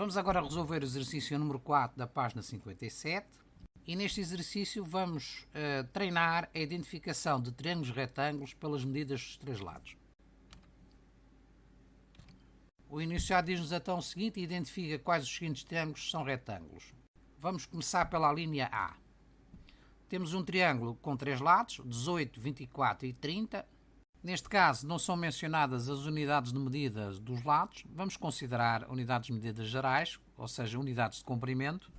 Vamos agora resolver o exercício número 4 da página 57 e neste exercício vamos treinar a identificação de triângulos retângulos pelas medidas dos três lados. O enunciado diz-nos então o seguinte e identifica quais os seguintes triângulos são retângulos. Vamos começar pela linha A. Temos um triângulo com três lados, 18, 24 e 30. Neste caso não são mencionadas as unidades de medida dos lados, vamos considerar unidades de medida gerais, ou seja, unidades de comprimento.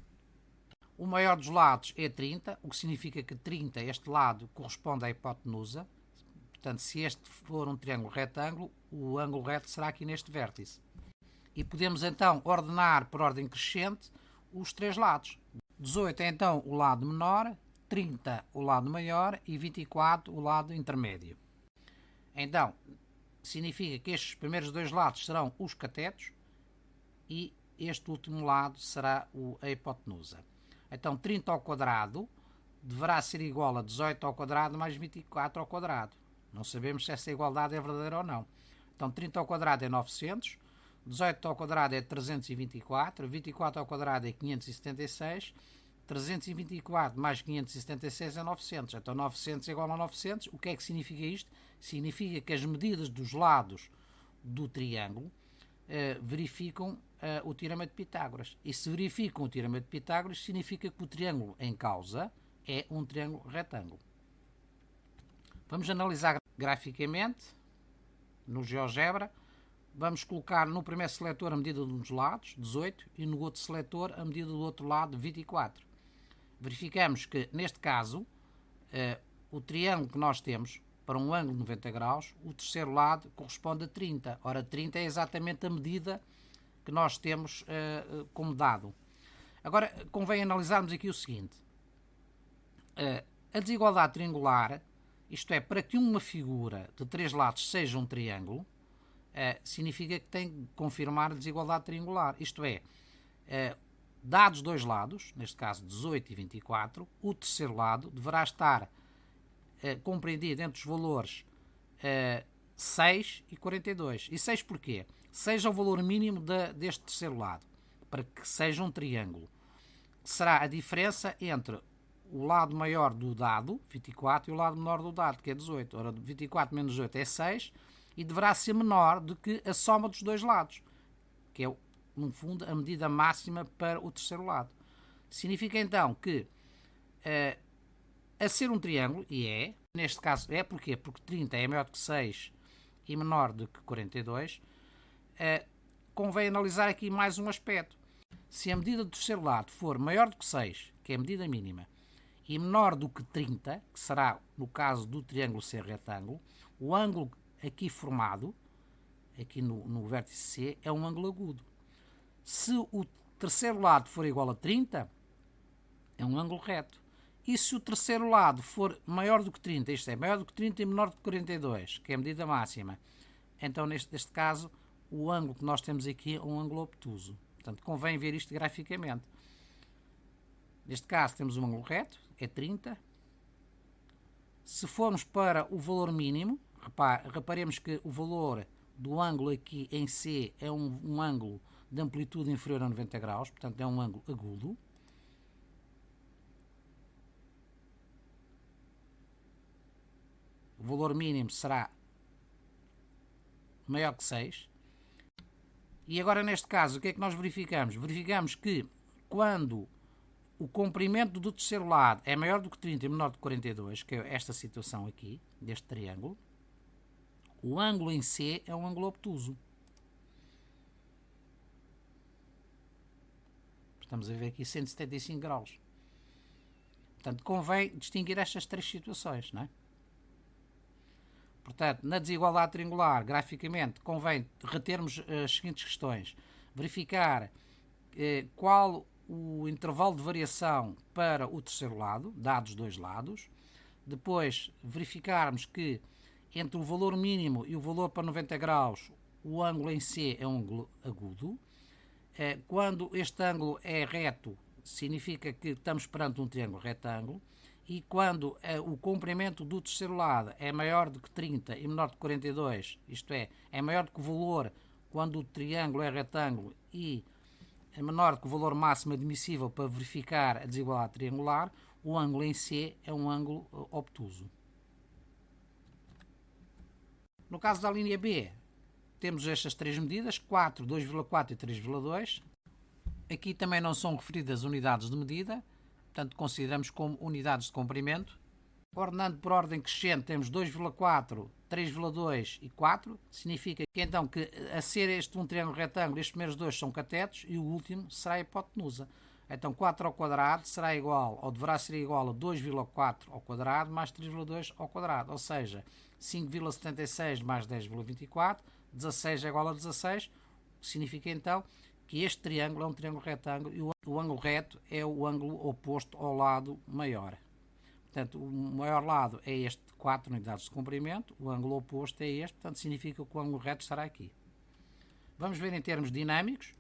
O maior dos lados é 30, o que significa que 30, este lado, corresponde à hipotenusa. Portanto, se este for um triângulo retângulo, o ângulo reto será aqui neste vértice. E podemos então ordenar por ordem crescente os três lados. 18 é então o lado menor, 30 o lado maior e 24 o lado intermédio. Então, significa que estes primeiros dois lados serão os catetos e este último lado será a hipotenusa. Então, 30 ao quadrado deverá ser igual a 18 ao quadrado mais 24 ao quadrado. Não sabemos se essa igualdade é verdadeira ou não. Então, 30 ao quadrado é 900, 18 ao quadrado é 324, 24 ao quadrado é 576, 324 mais 576 é 900. Então 900 é igual a 900. O que é que significa isto? Significa que as medidas dos lados do triângulo verificam o teorema de Pitágoras. E se verificam o teorema de Pitágoras, significa que o triângulo em causa é um triângulo retângulo. Vamos analisar graficamente no GeoGebra. Vamos colocar no primeiro seletor a medida de um dos lados, 18, e no outro seletor a medida do outro lado, 24. Verificamos que, neste caso, o triângulo que nós temos para um ângulo de 90 graus, o terceiro lado corresponde a 30. Ora, 30 é exatamente a medida que nós temos como dado. Agora, convém analisarmos aqui o seguinte. A desigualdade triangular, isto é, para que uma figura de três lados seja um triângulo, significa que tem que confirmar a desigualdade triangular. Isto é, dados dois lados, neste caso 18 e 24, o terceiro lado deverá estar compreendido entre os valores 6 e 42. E 6 porquê? 6 é o valor mínimo deste terceiro lado, para que seja um triângulo. Será a diferença entre o lado maior do dado, 24, e o lado menor do dado, que é 18. Ora, 24 menos 18 é 6, e deverá ser menor do que a soma dos dois lados, que é, no fundo, a medida máxima para o terceiro lado. Significa então que, a ser um triângulo, e é, neste caso é, porquê? Porque 30 é maior do que 6 e menor do que 42, convém analisar aqui mais um aspecto. Se a medida do terceiro lado for maior do que 6, que é a medida mínima, e menor do que 30, que será, no caso do triângulo ser retângulo, o ângulo aqui formado, aqui no vértice C, é um ângulo agudo. Se o terceiro lado for igual a 30, é um ângulo reto. E se o terceiro lado for maior do que 30, isto é, maior do que 30 e menor do que 42, que é a medida máxima, então neste caso o ângulo que nós temos aqui é um ângulo obtuso. Portanto, convém ver isto graficamente. Neste caso temos um ângulo reto, é 30. Se formos para o valor mínimo, reparemos que o valor do ângulo aqui em C é um ângulo de amplitude inferior a 90 graus, portanto é um ângulo agudo. O valor mínimo será maior que 6. E agora neste caso, o que é que nós verificamos? Verificamos que quando o comprimento do terceiro lado é maior do que 30 e menor do que 42, que é esta situação aqui, deste triângulo, o ângulo em C é um ângulo obtuso. Estamos a ver aqui 175 graus. Portanto, convém distinguir estas três situações, não é? Portanto, na desigualdade triangular, graficamente, convém retermos as seguintes questões. Verificar qual o intervalo de variação para o terceiro lado, dados os dois lados. Depois, verificarmos que entre o valor mínimo e o valor para 90 graus, o ângulo em C é um ângulo agudo. Quando este ângulo é reto, significa que estamos perante um triângulo retângulo. E quando o comprimento do terceiro lado é maior do que 30 e menor do que 42, isto é maior do que o valor quando o triângulo é retângulo e é menor que o valor máximo admissível para verificar a desigualdade triangular, o ângulo em C é um ângulo obtuso. No caso da linha B, temos estas três medidas, 4, 2,4 e 3,2. Aqui também não são referidas unidades de medida, portanto consideramos como unidades de comprimento. Ordenando por ordem crescente, temos 2,4, 3,2 e 4. Significa que então que a ser este um triângulo retângulo, estes primeiros dois são catetos e o último será a hipotenusa. Então 4 ao quadrado será igual, ou deverá ser igual a 2,4 ao quadrado mais 3,2 ao quadrado. Ou seja, 5,76 mais 10,24, 16 é igual a 16. Significa então que este triângulo é um triângulo retângulo e o ângulo reto é o ângulo oposto ao lado maior. Portanto, o maior lado é este, 4 unidades de comprimento, o ângulo oposto é este, portanto significa que o ângulo reto estará aqui. Vamos ver em termos dinâmicos,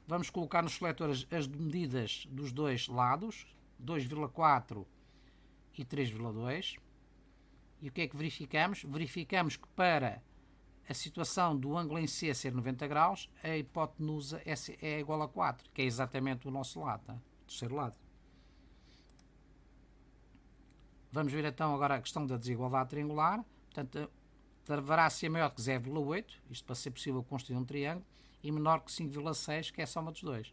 vamos colocar nos seletores as medidas dos dois lados, 2,4 e 3,2. E o que é que verificamos? Verificamos que para a situação do ângulo em C ser 90 graus, a hipotenusa é igual a 4, que é exatamente o nosso lado, tá? O terceiro lado. Vamos ver então agora a questão da desigualdade triangular. Portanto, deverá ser maior que 0,8, isto para ser possível construir um triângulo, e menor que 5,6, que é a soma dos dois.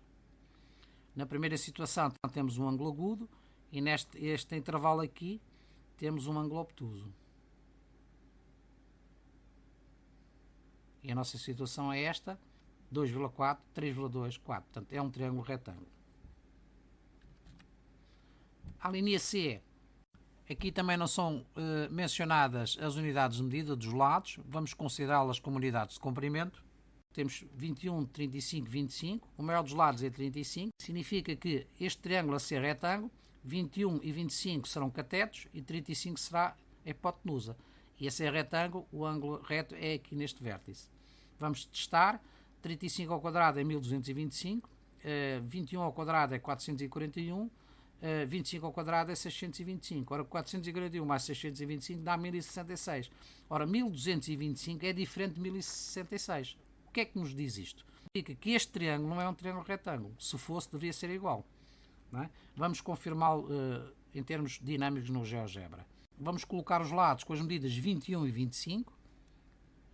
Na primeira situação então, temos um ângulo agudo, e neste intervalo aqui temos um ângulo obtuso. E a nossa situação é esta, 2,4, 3,2, 4. Portanto, é um triângulo retângulo. A linha C, aqui também não são mencionadas as unidades de medida dos lados, vamos considerá-las como unidades de comprimento. Temos 21, 35, 25, o maior dos lados é 35, significa que este triângulo a ser retângulo, 21 e 25 serão catetos e 35 será a hipotenusa. E a ser retângulo, o ângulo reto é aqui neste vértice. Vamos testar, 35 ao quadrado é 1225, 21 ao quadrado é 441, 25 ao quadrado é 625. Ora, 441 mais 625 dá 1066. Ora, 1225 é diferente de 1066. O que é que nos diz isto? Significa que este triângulo não é um triângulo retângulo. Se fosse, deveria ser igual. Não é? Vamos confirmá-lo em termos dinâmicos no GeoGebra. Vamos colocar os lados com as medidas 21 e 25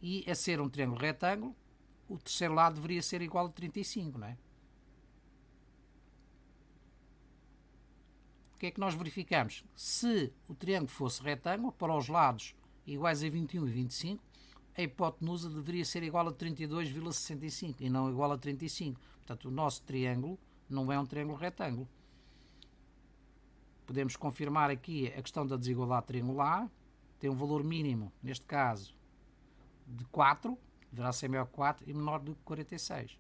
e a ser um triângulo retângulo, o terceiro lado deveria ser igual a 35, não é? O que é que nós verificamos? Se o triângulo fosse retângulo, para os lados iguais a 21 e 25, a hipotenusa deveria ser igual a 32,65 e não igual a 35. Portanto, o nosso triângulo não é um triângulo retângulo. Podemos confirmar aqui a questão da desigualdade triangular. Tem um valor mínimo, neste caso, de 4, deverá ser maior que 4 e menor do que 46.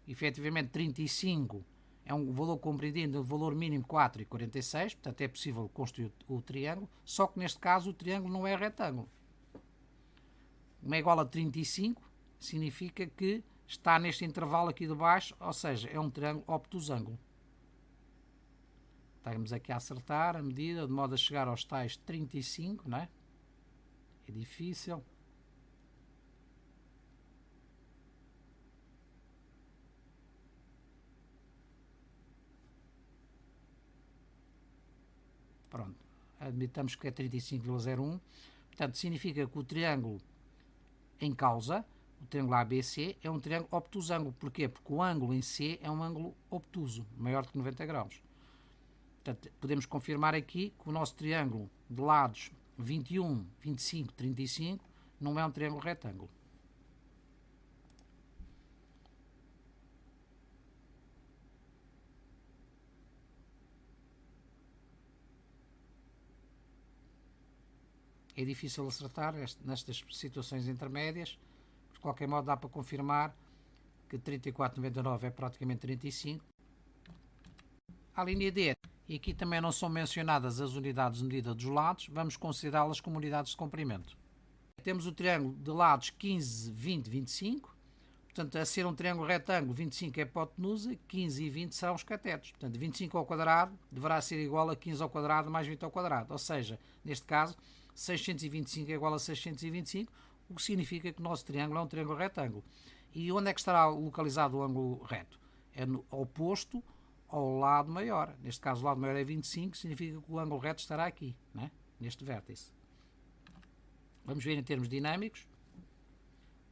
Efetivamente, 35 é um valor compreendido no valor mínimo 4 e 46, portanto é possível construir o triângulo, só que neste caso o triângulo não é retângulo. Uma é igual a 35, significa que está neste intervalo aqui de baixo, ou seja, é um triângulo obtusângulo. Estamos aqui a acertar a medida, de modo a chegar aos tais 35, não é? É difícil. Pronto, admitamos que é 35,01. Portanto, significa que o triângulo em causa, o triângulo ABC, é um triângulo obtusângulo. Porquê? Porque o ângulo em C é um ângulo obtuso, maior do que 90 graus. Portanto, podemos confirmar aqui que o nosso triângulo de lados 21, 25, 35 não é um triângulo retângulo. É difícil acertar nestas situações intermédias, mas de qualquer modo dá para confirmar que 34,99 é praticamente 35. A linha D, e aqui também não são mencionadas as unidades de medida dos lados, vamos considerá-las como unidades de comprimento. Temos o triângulo de lados 15, 20, 25, portanto, a ser um triângulo retângulo, 25 é a hipotenusa, 15 e 20 serão os catetos. Portanto, 25 ao quadrado deverá ser igual a 15 ao quadrado mais 20 ao quadrado, ou seja, neste caso, 625 é igual a 625, o que significa que o nosso triângulo é um triângulo retângulo. E onde é que estará localizado o ângulo reto? É no oposto ao lado maior. Neste caso, o lado maior é 25, significa que o ângulo reto estará aqui, né? Neste vértice. Vamos ver em termos dinâmicos.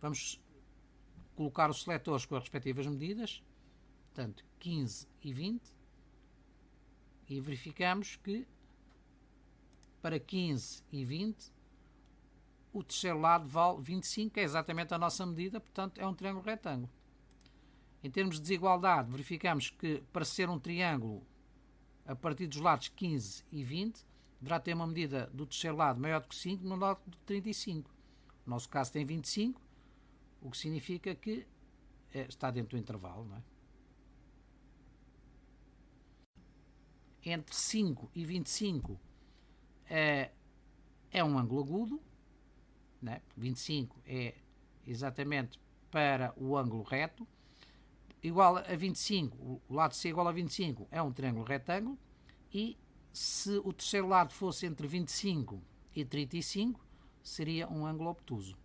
Vamos colocar os seletores com as respectivas medidas, portanto 15 e 20, e verificamos que para 15 e 20 o terceiro lado vale 25, que é exatamente a nossa medida, portanto é um triângulo retângulo. Em termos de desigualdade, verificamos que para ser um triângulo a partir dos lados 15 e 20, deverá ter uma medida do terceiro lado maior do que 5, no lado de 35. No nosso caso tem 25, o que significa que está dentro do intervalo, não é? Entre 5 e 25 é um ângulo agudo, não é? 25 é exatamente para o ângulo reto, igual a 25, o lado C igual a 25 é um triângulo retângulo, e se o terceiro lado fosse entre 25 e 35, seria um ângulo obtuso.